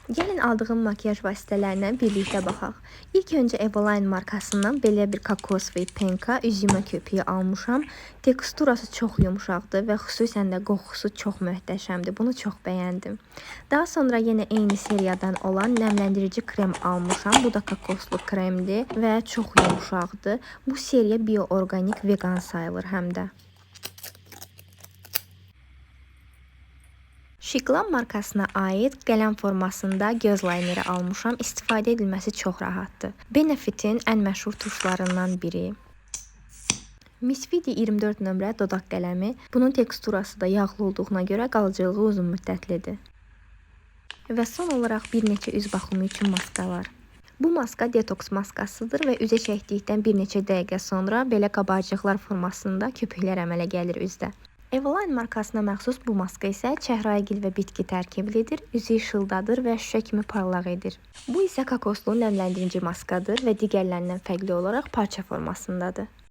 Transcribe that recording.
Gəlin aldığım makyaj vasitələrindən birlikdə baxaq. İlk öncə Eveline markasından belə bir Kokos ve Penka üzümə köpüyü almışam. Teksturası çox yumuşaqdır və xüsusən də qoxusu çox möhtəşəmdir. Bunu çox bəyəndim. Daha sonra yenə eyni seriyadan olan nəmləndirici krem almışam. Bu da kokoslu kremdir və çox yumuşaqdır. Bu seriya bioorganik vegan sayılır həm də. Şiklan markasına ait qələm formasında göz layneri almışam. İstifadə edilməsi çox rahatdır. Benefit'in ən məşhur tuşlarından biri. Miss Vidi 24 nömrə dodaq qələmi. Bunun teksturası da yağlı olduğuna görə qalıcılığı uzun müddətlidir. Və son olaraq bir neçə üz baxımı üçün maskalar. Bu maska detoks maskasıdır və üzə çəkdikdən bir neçə dəqiqə sonra belə qabarcıqlar formasında köpüklər əmələ gəlir üzdə. Eveline markasına məxsus bu maska isə çəhrayıgil və bitki tərkiblidir, üzü işıldadır və şüşə kimi parlaq edir. Bu isə kokoslu nəmləndirici maskadır və digərlərindən fərqli olaraq parça formasındadır.